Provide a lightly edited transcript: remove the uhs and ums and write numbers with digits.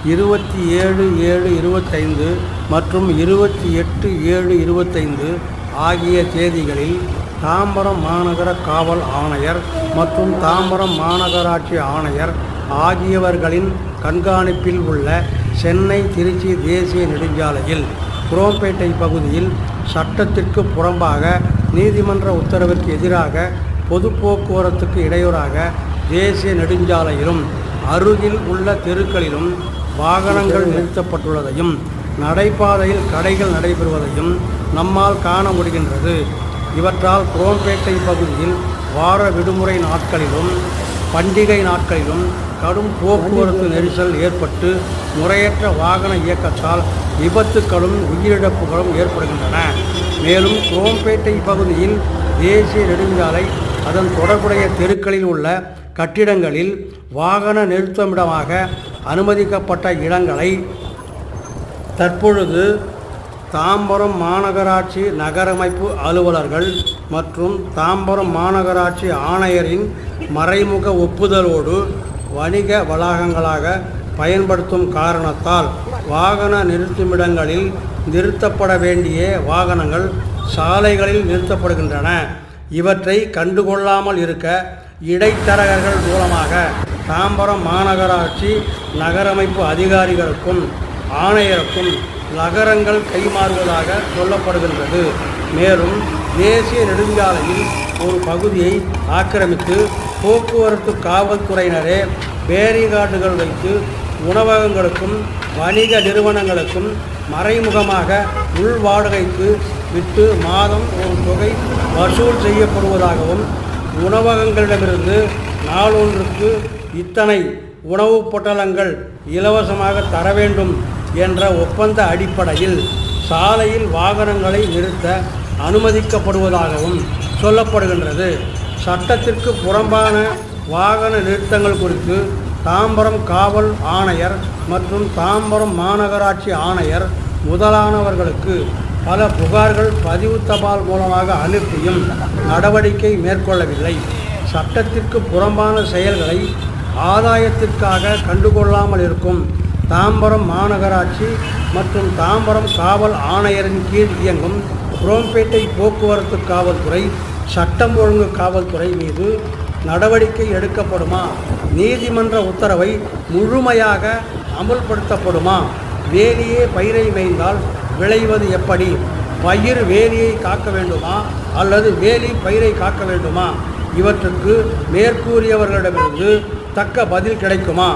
27/7/25 மற்றும் 28/7/25 ஆகிய தேதிகளில் தாம்பரம் மாநகர காவல் ஆணையர் மற்றும் தாம்பரம் மாநகராட்சி ஆணையர் ஆகியவர்களின் கண்காணிப்பில் உள்ள சென்னை திருச்சி தேசிய நெடுஞ்சாலையில் குரோம்பேட்டை பகுதியில் சட்டத்திற்கு புறம்பாக நீதிமன்ற உத்தரவிற்கு எதிராக பொது போக்குவரத்துக்கு இடையூறாக தேசிய நெடுஞ்சாலையிலும் அருகில் உள்ள தெருக்களிலும் வாகனங்கள் நிறுத்தப்பட்டுள்ளதையும் நடைபாதையில் கடைகள் நடைபெறுவதையும் நம்மால் காண முடிகின்றது. இவற்றால் குரோம்பேட்டை பகுதியில் வார விடுமுறை நாட்களிலும் பண்டிகை நாட்களிலும் கடும் போக்குவரத்து நெரிசல் ஏற்பட்டு முறையற்ற வாகன இயக்கத்தால் விபத்துக்களும் உயிரிழப்புகளும் ஏற்படுகின்றன. மேலும் குரோம்பேட்டை பகுதியில் தேசிய நெடுஞ்சாலை அதன் தொடர்புடைய தெருக்களில் உள்ள கட்டிடங்களில் வாகன நிறுத்தமிடமாக அனுமதிக்கப்பட்ட இடங்களை தற்பொழுது தாம்பரம் மாநகராட்சி நகரமைப்பு அலுவலர்கள் மற்றும் தாம்பரம் மாநகராட்சி ஆணையரின் மறைமுக ஒப்புதலோடு வணிக வளாகங்களாக பயன்படுத்தும் காரணத்தால் வாகன நிறுத்துமிடங்களில் நிறுத்தப்பட வேண்டிய வாகனங்கள் சாலைகளில் நிறுத்தப்படுகின்றன. இவற்றை கண்டுகொள்ளாமல் இருக்க இடைத்தரகர்கள் மூலமாக தாம்பரம் மாநகராட்சி நகரமைப்பு அதிகாரிகளுக்கும் ஆணையருக்கும் நகரங்கள் கைமாறுவதாக சொல்லப்படுகின்றது. மேலும் தேசிய நெடுஞ்சாலையில் ஒரு பகுதியை ஆக்கிரமித்து போக்குவரத்து காவல்துறையினரே பேரிகார்டுகள் வைத்து உணவகங்களுக்கும் வணிக நிறுவனங்களுக்கும் மறைமுகமாக உள்வாடகைக்கு விட்டு மாதம் ஒரு தொகை வசூல் செய்யப்படுவதாகவும் உணவகங்களிடமிருந்து நாளொன்றுக்கு இத்தனை உணவுப் பொட்டலங்கள் இலவசமாக தர வேண்டும் என்ற ஒப்பந்த அடிப்படையில் சாலையில் வாகனங்களை நிறுத்த அனுமதிக்கப்படுவதாகவும் சொல்லப்படுகின்றது. சட்டத்திற்கு புறம்பான வாகன நிறுத்தங்கள் குறித்து தாம்பரம் காவல் ஆணையர் மற்றும் தாம்பரம் மாநகராட்சி ஆணையர் முதலானவர்களுக்கு பல புகார்கள் பதிவு தபால் மூலமாக அனுப்பியும் நடவடிக்கை மேற்கொள்ளவில்லை. சட்டத்திற்கு புறம்பான செயல்களை ஆதாயத்திற்காக கண்டுகொள்ளாமல் இருக்கும் தாம்பரம் மாநகராட்சி மற்றும் தாம்பரம் காவல் ஆணையரின் கீழ் இயங்கும் குரோம்பேட்டை போக்குவரத்து காவல்துறை சட்டம் ஒழுங்கு காவல்துறை மீது நடவடிக்கை எடுக்கப்படுமா? நீதிமன்ற உத்தரவை முழுமையாக அமுல்படுத்தப்படுமா? வேலியே பயிரை மேய்ந்தால் விளைவது எப்படி? பயிர் வேலியை காக்க வேண்டுமா அல்லது வேலி பயிரை காக்க வேண்டுமா? இவற்றுக்கு மேற்கூறியவர்களிடமிருந்து தக்க பதில் கிடைக்குமா?